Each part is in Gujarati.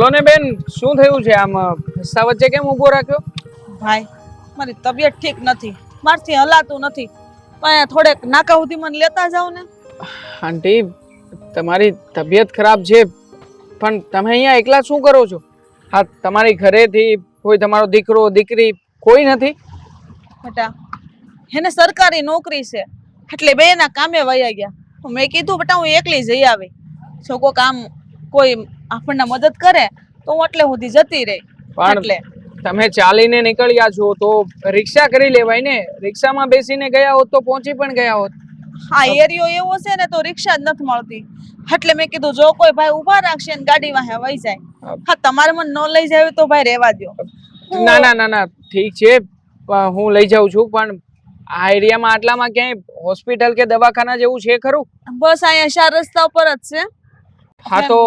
બોલો ને બેન, શું થયું છે? આમ રસ્તા વચ્ચે કેમ ઊભો રાખ્યો? ભાઈ, મારી તબિયત ઠીક નથી, મારથી હલાતું નથી. અહીંયા થોડેક નાકા સુધી મને લેતા જાવ ને. આંટી, તમારી તબિયત ખરાબ છે, પણ તમે અહીંયા એકલા શું કરો છો? હા, તમારી ઘરેથી કોઈ તમારો દીકરો દીકરી કોઈ નથી? બેટા, એને સરકારી નોકરી છે એટલે બે ના કામે વયા ગયા. મેં કીધું બેટા હું એકલી જઈ આવી, જો કોઈ કામ કોઈ આપણને મદદ કરે તો હું એટલે સુધી જતી રહી. એટલે તમે ચાલીને નીકળ્યા છો તો રિક્ષા કરી લેવાય ને. રિક્ષામાં બેસીને ગયા હોત તો પહોંચી પણ ગયા હોત. હા, એરિયો એવો છે ને તો રિક્ષા જ નથી મળતી. એટલે મેં કીધું જો કોઈ ભાઈ ઊભા રાખશે ને ગાડી વાહે વહી જાય. હા, તમારે મને ન લઈ જાય તો ભાઈ રહેવા દો. ના ના ના ના, ઠીક છે, હું લઈ જાઉં છું, પણ આ એરિયામાં આટલામાં ક્યાંય હોસ્પિટલ કે દવાખાના જેવું છે ખરું? બસ અહીંયા 4 રસ્તા ઉપર જ છે. હા તો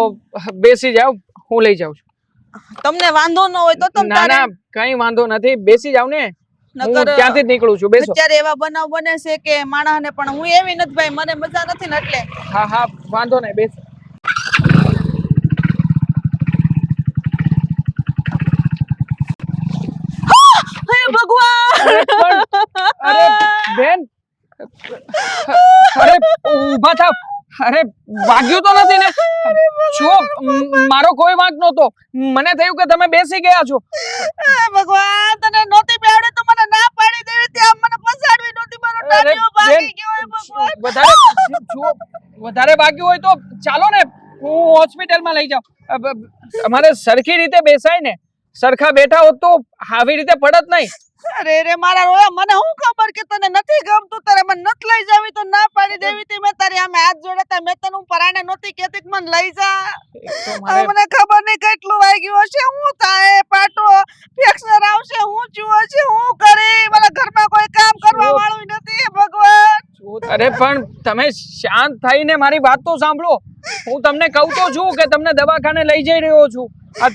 બેસી જાવ, હું લઈ જાઉં છું. તમને વાંધો ન હોય તો તમે ના ના, કઈ વાંધો નથી, બેસી જાવ ને. હું ત્યાંથી જ નીકળું છું, બેસો. અત્યારે એવા બનાવ બને છે કે માણસને, પણ હું એવી નથી ભાઈ, મને મજા નથી ને એટલે. હા હા, વાંધો નહીં, બેસો. હે ભગવાન! અરે બેન, અરે ઊભા થાવ. અરે વાગ્યું તો નથી ને? જો મારો કોઈ વાંક નહોતો, મને થયું કે તમે બેસી ગયા છો. ભગવાન, તને નોતી બેવડે તો મને ના પાડી દેવી, ત્યાં મને પછાડવી નોતી. મારો ટાટિયો ભાગી ગયો હે ભગવાન. વધારે વાગ્યું હોય તો ચાલો ને, હું હોસ્પિટલમાં લઈ જાઉં. તમારે સરખી રીતે બેસાય ને, સરખા બેઠા હોત તો આવી રીતે પડત નહીં. અરે રે મારા રોયા, મને હું ખબર કે તને નથી ગમતું, તારે મને નથી લઈ જાવી તો ના પાડી દેવી તી. મેં તારી આમે હાથ જોડતા, મેં તને હું પરાણે નહોતી કહેતી કે મને લઈ જા. હવે મને ખબર નહીં કેટલું વાગ્યું હશે, હું થાય પાટો ફ્રેક્ચર આવશે, હું જુઓ છે, હું કરી મારા ઘરમાં કોઈ કામ કરવા વાળું નથી. ભગવાન! અરે પણ તમે શાંત થઈને મારી વાત તો સાંભળો. હું તમને કહું તો છું કે તમને દવાખાને લઈ જઈ રહ્યો છું.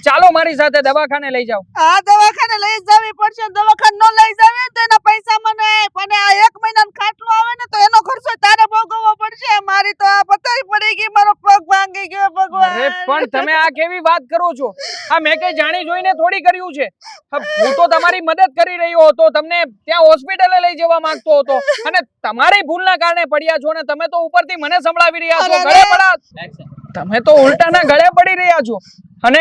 ચાલો મારી સાથે દવાખાને લઈ જાઓ. હા, દવાખાને લઈ જવી પડશે. દવાખાને ન લઈ જાવે તો એના પૈસા મને, પણ આ 1 મહિનાનો ખાટલો આવે ને તો એનો ખર્ચો તારે ભોગવવો પડશે. મારી તો આ પથારી પડી ગઈ, મારો પગ ભાંગી ગયો. ભગવાન! અરે પણ તમે આ કેવી વાત કરો છો? આ મેં કઈ જાણી જોઈને થોડી કર્યું છે. હું તો તમારી મદદ કરી રહ્યો હતો, તમને ત્યાં હોસ્પિટલે લઈ જવા માંગતો હતો, અને તમારી ભૂલના કારણે પડ્યા છો ને તમે તો ઉપરથી મને સંભળાવી રહ્યા છો. ગળે પડા, તમે તો ઉલટાના ગળે પડી રહ્યા છો. અને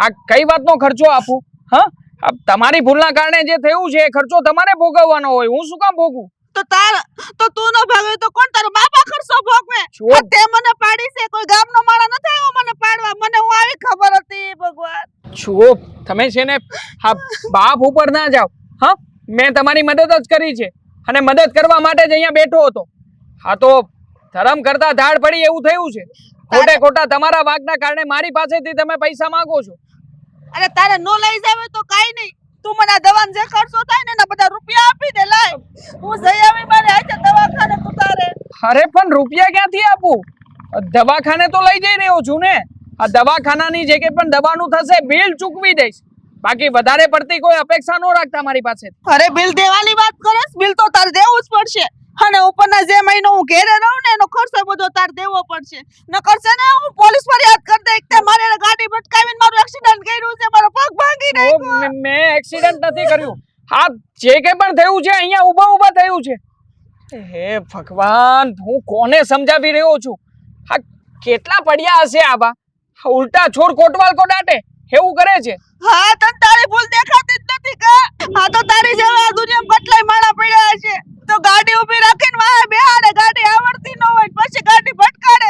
આ કઈ વાતનો ખર્ચો આપું? હા, તમારી ભૂલના કારણે જે થયું છે એ ખર્ચો તમારે ભોગવવાનો હોય, હું શું કામ ભોગવું? તો તું ન ભાગે તો કોણ? તારો બાપા ખર્ચો ભોગવે. તે મને પાડી છે, કોઈ ગામનો માણસ નથી આવ્યો મને પાડવા. મને હું આવી ખબર હતી. ભગવાન! જુઓ, તમે છે ને હા બાપ ઉપર ના જાઓ. હા, મેં તમારી મદદ જ કરી છે, અને મદદ કરવા માટે જ અહીંયા બેઠો હતો. હા તો ધરમ કરતા ધાડ પડી એવું થયું છે. ખોટે ખોટા તમારા વાગના કારણે મારી પાસેથી તમે પૈસા માંગો છો. અરે તારે નો લઈ જાવે તો કાઈ નહીં, તું મને આ દવાનો જે ખર્ચો થાય ને એના બધા રૂપિયા આપી દે. લાય, હું જઈ આવી મારે આજે દવાખાને. તું તારે અરે પણ રૂપિયા ક્યાંથી આપું? દવાખાને તો લઈ જઈ રહ્યો છું ને. આ દવાખાનાની જે કે પણ દવાનું થશે બિલ ચૂકવી દઈશ. બાકી વધારે પડતી કોઈ અપેક્ષા ન રાખતા મારી પાસે. અરે બિલ દેવાની વાત કરે? બિલ તો તારે દેવું જ પડશે, અને ઉપરના જે મહિનો હું ઘેરે રહું ને એનો ખર્ચો બધો તાર દેવો પડશે. ન કરશે ને હું પોલીસ ફરિયાદ કરી દઈ કે મારે ગાડી ભટકાવીને મારું એક્સિડન્ટ કર્યું છે, મારો પગ ભાંગી નાખ્યો. મેં એક્સિડન્ટ નથી કર્યું. હા, જે કે પણ થયું છે અહીંયા ઊભા થયું છે. હે ભગવાન, હું કોને સમજાવી રહ્યો છું? હા, કેટલા પડ્યા હશે આવા? ઉલટા છોડ કોટવાલ કો ડાટે એવું કરે છે. હા, તને તારી ભૂલ દેખાતી જ નથી કા? હા તો તારી જેવા આ દુનિયામાં કેટલાય માણા પડ્યા છે. તો ગાડી ઊભી રાખીને વાહે બેહાડે, ગાડી આવડતી ન હોય પછી ગાડી ભટકાડે,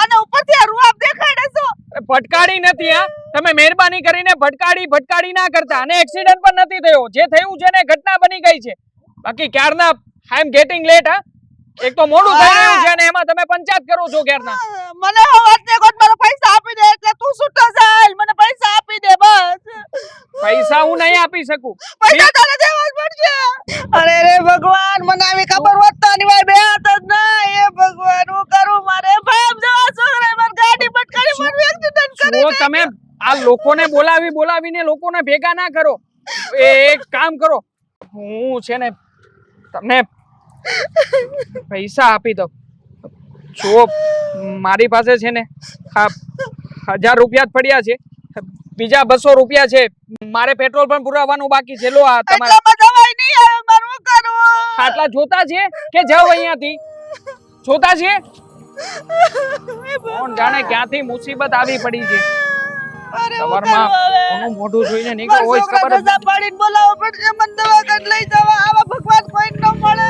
અને ઉપરથી આ રૂઆબ દેખાડે છો. ભટકાડી નથી. હા, તમે મહેરબાની કરીને ભટકાડી ના કરતા. અને એક્સિડન્ટ પણ નથી થયો. જે થયું છે ને ઘટના બની ગઈ છે. બાકી ક્યારના આઈ એમ ગેટિંગ લેટ. હા, એક તો મોડું થઈ રહ્યું છે અને એમાં તમે પંચાયત કરો છો ક્યારના. મને હવારને કોટ મારો પૈસા આપી દે, એટલે તું છૂટો જાય. મને પૈસા આપી દે બસ. પૈસા હું નહીં આપી શકું. પૈસા તારે દેવા જ પડશે. અરે રે ભગવાન, મને આવી ખબર હોત તો આની વાય બે હાથ જ ના. એ ભગવાન, હું કરું? મારે બાપ જવા છોકરાએ મારી ગાડી ભટકાડી, મારું એક્સિડન્ટ કરી. જો તમે આ લોકોને બોલાવીને લોકોને ભેગા ના કરો. એક કામ કરો, હું છે ને તમને પૈસા આપી દઉં. જો મારી પાસે છે ને 1000 રૂપિયા જ પડ્યા છે. બીજા 200 રૂપિયા છે, મારે પેટ્રોલ પણ પુરાવવાનું બાકી છે. લો આ તમારા એટલામાં દવાઈ નહીં આવે, મારે શું કરવું? આટલા જોતા છે કે જાવ અહીંયાથી? જોતા છે? કોણ જાણે ક્યાંથી મુસીબત આવી પડી છે. અરે હું સવારમાં કરવું હવે? કોનું મોઢું જોઈને નીકળો હોય મારા ખબર જ છોકરા પાડીને બોલાવવો પડશે, મને દવાખાને લઈ જવા. આવા ભગવાન કોઈ ન મળે.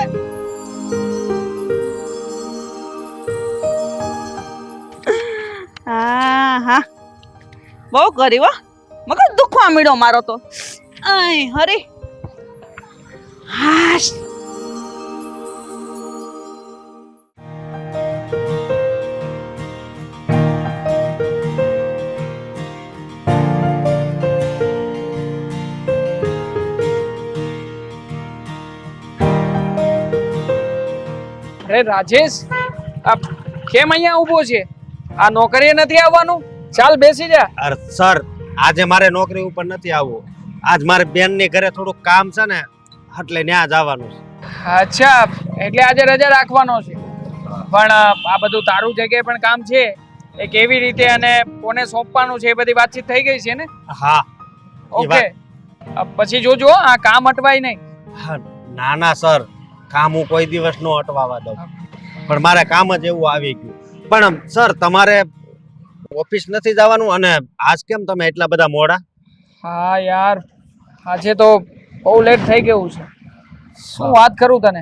હા બહુ કરી હો, મગજ દુખવા મીડો મારો તો. આય હરી હાશ. અરે રાજેશ, આ કેમ અહીંયા ઊભો છે? આ નોકરીએ નથી આવવાનું? ચાલ બેસી જા. અરે સર, આજે મારે નોકરી ઉપર નથી આવવું. આજ મારે બેનની ઘરે થોડુંક કામ છે ને, એટલે ત્યાં જવાનું છે. અચ્છા, એટલે આજે રજા રાખવાનો છે. પણ આ બધું તારું જગ્યાએ પણ કામ છે, એ કેવી રીતે અને કોને સોંપવાનું છે એ બધી વાતચીત થઈ ગઈ છે ને? હા. ઓકે, પછી જોજો આ કામ અટવાય નહીં. હા, ના ના સર, કામ હું કોઈ દિવસ નો અટવાવા દઉં, પણ મારે કામ જ એવું આવી ગયું. પણ સર, તમારે ઓફિસ નથી જવાનું અને આજ કેમ તમે એટલા બધા મોડા? હા યાર, આજે તો બહુ લેટ થઈ ગયું છે. શું વાત કરું તને?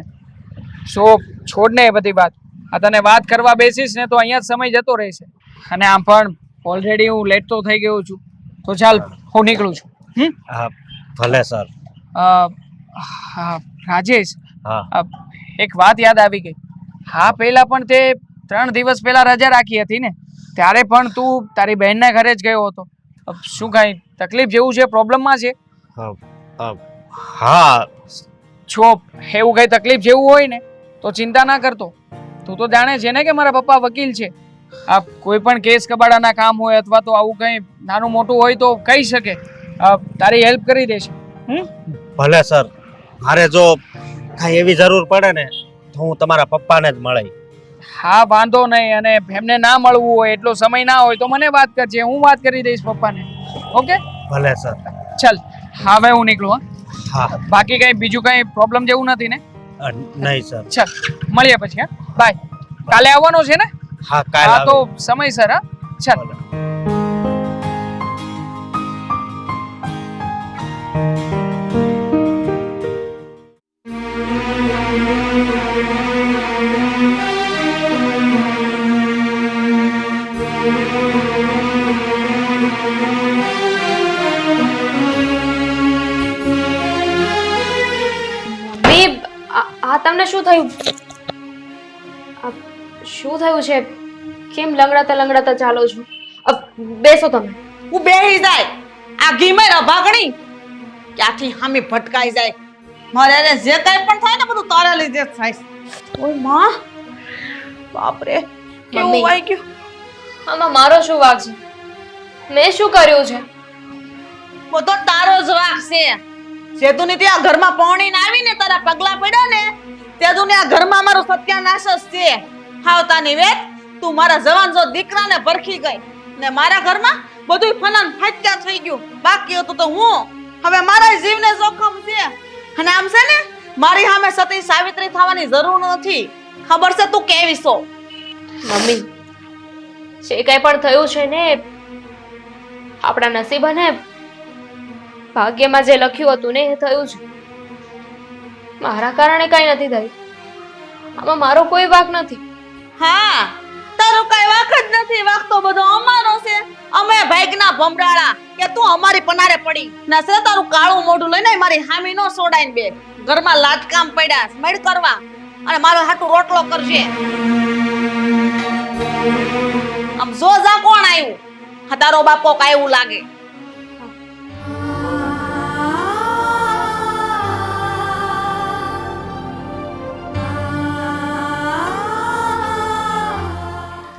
છોડ ને એ બધી વાત. આ તને વાત કરવા બેસીશ ને તો અહીંયા જ સમય જતો રહેશે. અને આમ પણ ઓલરેડી હું લેટ તો થઈ ગયો છું. તો ચાલ, હું નીકળું છું. હા ભલે સર. હા રાજેશ, હા એક વાત યાદ આવી ગઈ. હા, પહેલા પણ તે 3 દિવસ પહેલા રજા રાખી હતી ને, ત્યારે પણ તું તારી બહેનના ઘરે જ ગયો હતો. શું કાંઈ તકલીફ જેવું છે? પ્રોબ્લેમમાં છે? હા. જો એવું કઈ તકલીફ જેવું હોય ને તો ચિંતા ના કરતો. તું તો જાણે છે ને કે મારા પપ્પા વકીલ છે. આ કોઈ પણ કેસ કબાડાના કામ હોય અથવા તો આવું કઈ નાનું મોટું હોય તો કહી શકે, તારી હેલ્પ કરી દેશે. ભલે સર, મારે જો કાંઈ એવી જરૂર પડે ને તો હું તમારા પપ્પાને જ મળી. હા વાંધો નહીં, અને એમને ના મળવું હોય, એટલો સમય ના હોય તો મને વાત કરજે, હું વાત કરી દઈશ પપ્પાને. ઓકે ભલે સર. ચાલ, હવે હું નીકળું. હા. બાકી કઈ બીજું કઈ પ્રોબ્લેમ જેવું નથી ને? નહીં સર. ચાલ, મળીએ પછી. હા, બાય. કાલે આવવાનો છે ને? હા, કાલે હા તો સમયસર. હા, ચાલ. આ તમને શું થયું? શું થયું છે? કેમ લંગડાતા ચાલો છો? બેસો તમે. હું બેહી જાય. આ ઘીમાં રભાગણી ક્યાંથી હામી ભટકાઈ જાય. મારે એને જે કાંઈ પણ થાય ને બધું તારા લીધે જ થાય. ઓય માં, બાપરે, કેવું મમ્મી. વાઈ ગયું. આમાં મારો શું વાંક છે? મેં શું કર્યું છે? બધો તારો જ વાંક છે. સેતુની ત્યાં ઘરમાં પૌણીને આવીને તારા પગલા પડ્યા ને, તેદુને આ ઘરમાં મારો સત્યાનાશ જ છે. હાવતાની વેત તું મારા જવાન જો દીકરાને ભરખી ગઈ ને મારા ઘરમાં બધું ફનાન ફાટ્યા થઈ ગયું. બાકી હતું તો હું. હવે મારા જીવને જોખમ છે. અને આમ છે ને, મારી સામે સતી સાવિત્રી થવાની જરૂર નથી. ખબર છે તું કેવી છો? મમ્મી, જે કંઈ પણ થયું છે ને, આપણા નસીબ અને ભાગ્યમાં જે લખ્યું હતું ને એ થયું છે. મારા કારણે કઈ નથી થયું. આમાં મારો કોઈ વાંક નથી. હા, તારો કઈ વાંક જ નથી. વાંક તો બધો અમારો છે. અમે ભાગના ભમરાળા કે તું અમારી પનારે પડી ના છે. તારું કાળું મોઢું લઈને મારી હામી નો સોડાઈને બે ઘરમાં લાટકામ પડ્યા મેળ કરવા અને મારો હાટું રોટલો કરશે. આમ જો જા કોણ આવ્યું? હા, તારો બાપો કાયું લાગે.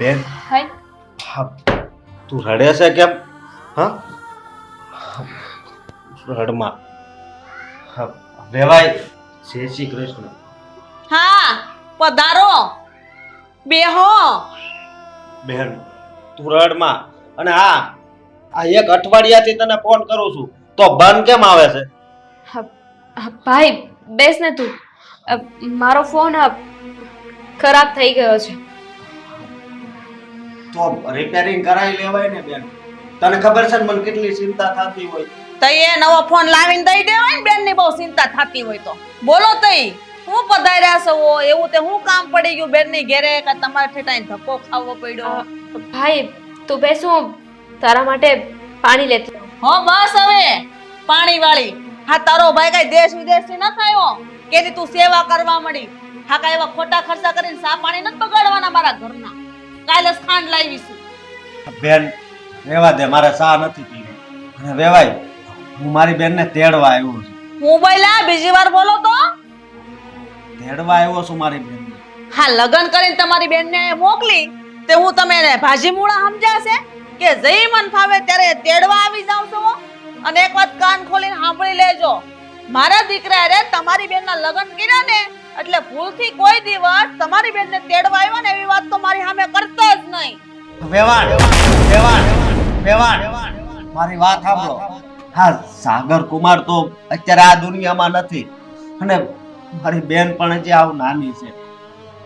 બેન, હાય. તું રડે છે કેમ? હા, રડમાં રેવાય. જય શ્રી કૃષ્ણ. હા, પધારો, બેહો. બેન, તું રડમાં. અને હા, આ એક અઠવાડિયાથી તને ફોન કરું છું તો બંધ કેમ આવે છે? ભાઈ બેસ ને તું. મારો ફોન ખરાબ થઈ ગયો છે. તો રિપેરિંગ કરાવી લેવાય ને બેન. તને ખબર છે ને મને કેટલી ચિંતા થતી હોય. તઈ એ નવો ફોન લાવીને દઈ દેવાય ને બેન ની બહુ ચિંતા થતી હોય તો બોલો તઈ હું પધાર્યા છો એવું તે હું કામ પડી ગયું બેન ની ઘેરે કે તમારે ઠેટાઈને ધક્કો ખાવો પડ્યો? ભાઈ તું બેસું તારા માટે પાણી લેતી આવું. હો બસ હવે પાણી વાળી. હા તારો ભાઈ કઈ દેશ વિદેશથી ન થયો કે તું સેવા કરવા મળી? હા કઈ એવા ખોટા ખર્ચા કરીને સા પાણી નથી બગાડવાના મારા ઘરના. કાલે ખાંડ લાવીશું. બેન રેવા દે, મારે ચા નથી પીવી. અને વેવાય હું મારી બેનને તેડવા આવ્યો છું. હું બોલ્યા બીજી વાર બોલો તો? તેડવા આવ્યો છું મારી બેનને. હા લગન કરીને તમારી બેનને મોકલી તે હું તમે ભાજી મૂળા સમજ્યા છે કે જઈ મન ફાવે ત્યારે તેડવા આવી જાવ છો? અને એક વાત કાન ખોલીને સાંભળી લેજો, મારા દીકરા રે તમારી બેનના લગન કર્યા ને એટલે ભૂલથી કોઈ દિવસ તમારી બેનને તેડવા આવ્યો ને એવી વાત તો મારી સામે કરતા જ નહીં. વેવાણ વેવાણ વેવાણ મારી વાત સાંભળો. હા સાગર કુમાર તો અત્યારે આ દુનિયામાં નથી અને મારી બેન પણ હજી આવ નાની છે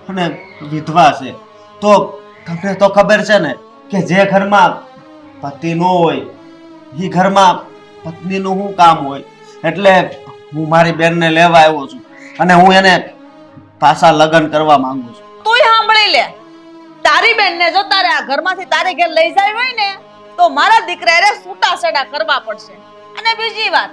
અને વિધવા છે. તો તમને તો ખબર છે ને કે જે ઘરમાં પતિ ન હોય એ ઘરમાં પત્નીનું શું કામ હોય. એટલે હું મારી બેનને લેવા આવ્યો છું અને હું એને પાછા લગ્ન કરવા માંગુ છું. તુંય સાંભળી લે, તારી બેનને જો તારે આ ઘરમાંથી તારે ઘેર લઈ જાય હોય ને તો મારા દીકરાએ છૂટા છેડા કરવા પડશે. અને બીજી વાત,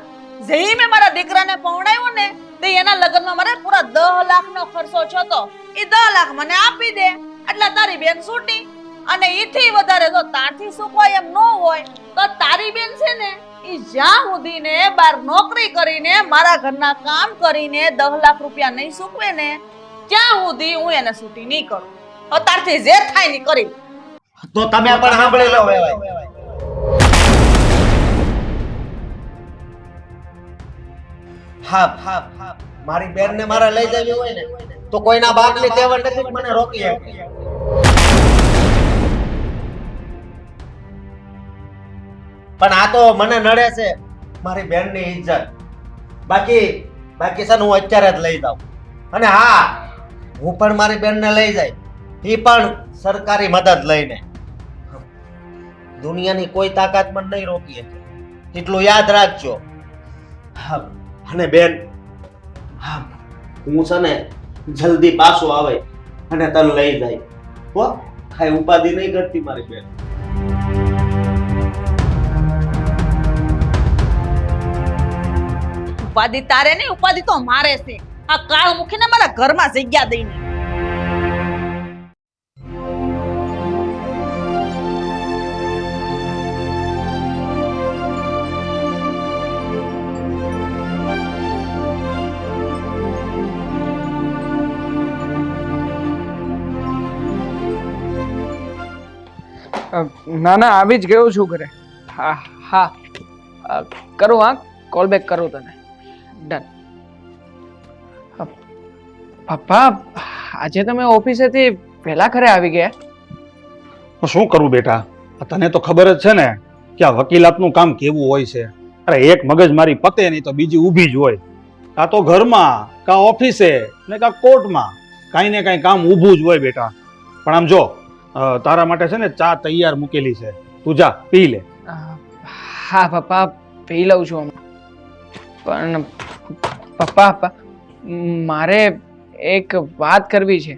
જેઈ મેં મારા દીકરાને પૌણાવ્યો ને તે એના લગ્નમાં મારે પૂરા 10 લાખનો ખર્ચો થયો તો એ 10 લાખ મને આપી દે એટલે તારી બેન છૂટી. અને ઈથી વધારે જો તારથી સુકવાય એમ ન હોય તો તારી બેન છે ને ઈ જ્યાં સુધી ને બાર નોકરી કરીને મારા ઘરના કામ કરીને 10 લાખ રૂપિયા નહીં સુકવે ને ત્યાં સુધી હું એને છૂટી નહીં કરું. તારથી જે થાય ની કરી. તો તમે પણ સાંભળી લો વેવાય. હા હા મારી બેન ને મારે લઈ જવી હોય ને તો કોઈના બાપની તેવડ નથી કે મને રોકી શકે. પણ આ તો મને નડે છે મારી બેનની ઇજ્જત. બાકી છે ને હું અત્યારે જ લઈ જાઉં. અને હા હું પણ મારી બેનને લઈ જાય એ પણ સરકારી મદદ લઈને. દુનિયાની કોઈ તાકાત મને નહીં રોકી શકે એટલું યાદ રાખજો. હા અને બેન હા હું છે ને જલ્દી પાછો આવે અને તને લઈ જાય હો. કાંઈ ઉપાધિ નહીં કરતી મારી બેન. ઉપાધિ તારે નહીં, ઉપાધિ તો મારે છે. આ કાળ મૂકીને મારા ઘરમાં જગ્યા દઈને. ના ના આવી જ ગયો છું ઘરે. હા હા કરું, હા કોલ બેક કરું તને. ડન. પપ્પા આજે તમે ઓફિસેથી પહેલા ઘરે આવી ગયા? શું કરું બેટા, તને તો ખબર જ છે ને કે આ વકીલાતનું કામ કેવું હોય છે. અરે એક મગજ મારી પતે નહીં તો બીજી ઊભી જ હોય. કાં તો ઘરમાં, કાં ઓફિસે ને કાં કોર્ટમાં કાંઈ ને કાંઈ કામ ઊભું જ હોય બેટા. પણ આમ જો તારા માટે છે ને ચા તૈયાર મૂકેલી છે, તું જા પી લે. હા પપ્પા પી લઉં છું હમણાં. પણ પપ્પા મારે એક વાત કરવી છે.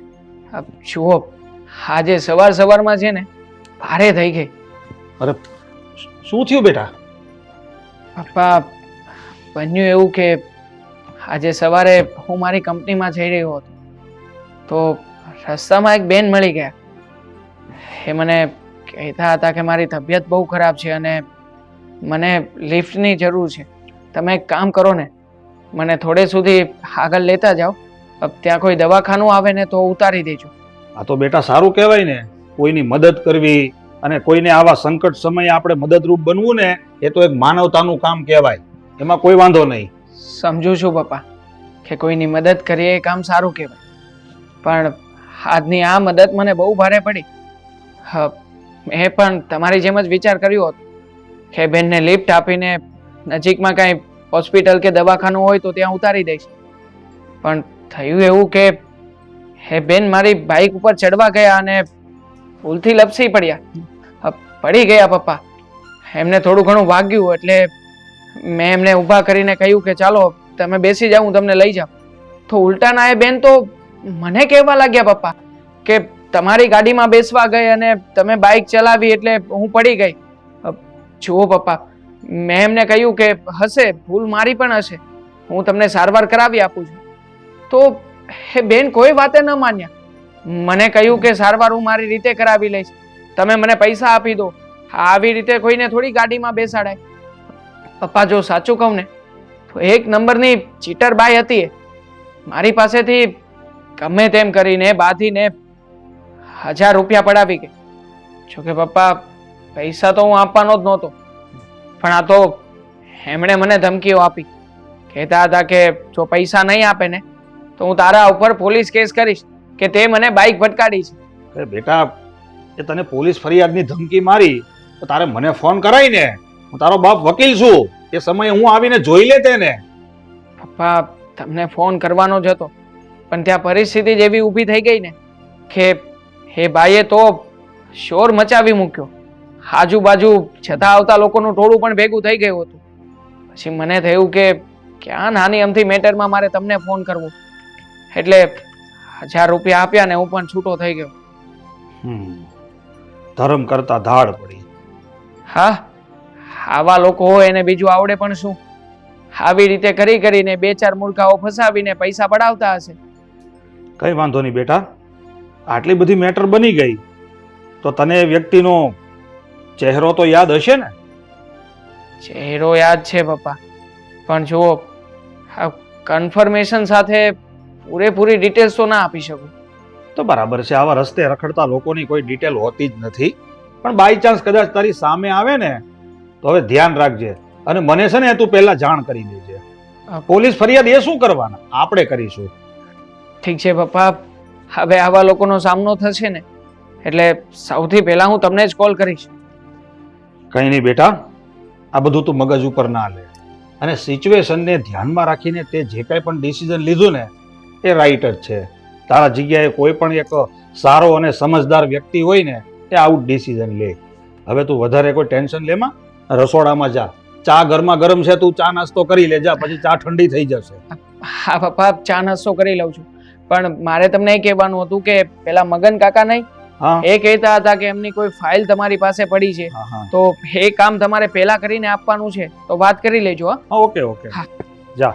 જુઓ આજે સવારમાં છે ને ભારે થઈ ગઈ. અરે શું થયું બેટા? પપ્પા બન્યું એવું કે આજે સવારે હું મારી કંપનીમાં જઈ રહ્યો હતો તો રસ્તામાં એક બેન મળી ગયા. એ મને કહેતા હતા કે મારી તબિયત બહુ ખરાબ છે અને મને લિફ્ટની જરૂર છે. તમે એક કામ કરો ને, મને થોડે સુધી આગળ લેતા જાઓ. ત્યાં કોઈ દવાખાનું આવે ને તો ઉતારી દેજો. આ તો બેટા સારું કહેવાય ને, કોઈની મદદ કરવી અને કોઈને આવા સંકટ સમયે આપણે મદદરૂપ બનવું ને એ તો એક માનવતાનું કામ કહેવાય. એમાં કોઈ વાંધો નહીં. સમજુ છું પપ્પા કે કોઈની મદદ કરીએ એ કામ સારું કહેવાય, પણ આજની આ મદદ મને બહુ ભારે પડી. મેં પણ તમારી જેમ જ વિચાર કર્યો હતો કે બેનને લિફ્ટ આપીને નજીકમાં કાંઈ હોસ્પિટલ કે દવાખાનું હોય તો ત્યાં ઉતારી દઈશ. પણ થયું એવું કે હે બેન મારી બાઇક ઉપર ચડવા ગયા અને ભૂલથી લપસી પડ્યા. પડી ગયા પપ્પા. એમને થોડું ઘણું વાગ્યું એટલે મેં એમને ઊભા કરીને કહ્યું કે ચાલો તમે બેસી જાઓ, હું તમને લઈ જાઉં. તો ઉલટાના એ બેન તો મને કહેવા લાગ્યા પપ્પા કે તમારી ગાડીમાં બેસવા ગઈ અને તમે બાઇક ચલાવી એટલે હું પડી ગઈ. જુઓ પપ્પા, મેં એમને કહ્યું કે હશે, ભૂલ મારી પણ હશે, હું તમને સારવાર કરાવી આપું છું. તો એ બેન કોઈ વાતે ન માન્યા. મને કહ્યું કે સારવાર હું મારી રીતે કરાવી લઈશ, તમે મને પૈસા આપી દો. આવી રીતે કોઈને થોડી ગાડીમાં બેસાડાય. પપ્પા જો સાચું કહું ને તો એક નંબરની ચીટર બાઈ હતી એ. મારી પાસેથી ગમે તેમ કરીને બાંધીને 1000 રૂપિયા પડાવી ગઈ. જોકે પપ્પા પૈસા તો હું આપવાનો જ નહોતો, પણ આ તો એમણે મને ધમકીઓ આપી. કહેતા હતા કે જો પૈસા નહીં આપે ને તો હું તારા ઉપર પોલીસ કેસ કરીશ કે તે મને બાઇક ભટકાડી છે. અરે બેટા, એ તને પોલીસ ફરિયાદની ધમકી મારી તો તારે મને ફોન કરાય ને. હું તારો બાપ વકીલ છું, એ સમયે હું આવીને જોઈ લે તેને. પપ્પા તમને ફોન કરવાનો જ હતો, પણ ત્યાં પરિસ્થિતિ જ એવી ઊભી થઈ ગઈ ને કે હે ભાઈએ તો શોર મચાવી મૂક્યો. આજુબાજુ જતા આવતા લોકોનું ટોળું પણ ભેગું થઈ ગયું હતું. પછી મને થયું કે ક્યાં નાની અમથી મેટરમાં મારે તમને ફોન કરવો, એટલે 1000 રૂપિયા આપ્યા ને હું પણ છૂટો થઈ ગયો. ધર્મ કરતા ધાડ પડી. હા, આવા લોકો હોય એને બીજું આવડે પણ શું? આવી રીતે કરી કરીને 2-4 મૂર્ખાઓ ફસાવીને પૈસા પડાવતા હશે. કઈ વાંધો નહીં બેટા, આટલી બધી મેટર બની ગઈ તો તને એ વ્યક્તિનો ચહેરો તો યાદ હશે ને? ચહેરો યાદ છે પપ્પા, પણ જુઓ કન્ફર્મેશન સાથે પૂરેપૂરી ડિટેલ્સ તો ના આપી શકું. તો બરાબર છે, આવા રસ્તે રખડતા લોકોની કોઈ ડિટેલ હોતી જ નથી. પણ બાય ચાન્સ કદાચ તારી સામે આવે ને તો હવે ધ્યાન રાખજે, અને મને છે ને તું પહેલા જાણ કરી દેજે. પોલીસ ફરિયાદ એ શું કરવાના, આપણે કરીશું. ઠીક છે પપ્પા, હવે આવા લોકોનો સામનો થશે ને એટલે સૌથી પહેલા હું તમને જ કોલ કરીશ. કંઈ નહીં બેટા, આ બધું તું મગજ ઉપર ના લે, અને સિચ્યુએશનને ધ્યાનમાં રાખીને તે જે કાંઈ પણ ડિસિઝન લીધું ને એ રાઈટ જ છે. તારા જગ્યાએ કોઈ પણ એક સારો અને સમજદાર વ્યક્તિ હોય ને એ આવું ડિસિઝન લે. હવે તું વધારે કોઈ ટેન્શન લેમાં, રસોડામાં જા, ચા ગરમા ગરમ છે, તું ચા નાસ્તો કરી લે જા, પછી ચા ઠંડી થઈ જશે. હા પપ્પા, ચા નાસ્તો કરી લઉં છું, પણ મારે તમને એ કહેવાનું હતું કે પેલા મગન કાકા નહીં, એ કહેતા હતા કે એમની કોઈ ફાઇલ તમારી પાસે પડી છે, તો એ કામ તમારે પહેલા કરીને આપવાનું છે, તો વાત કરી લેજો. હા, ઓકે ઓકે, જા.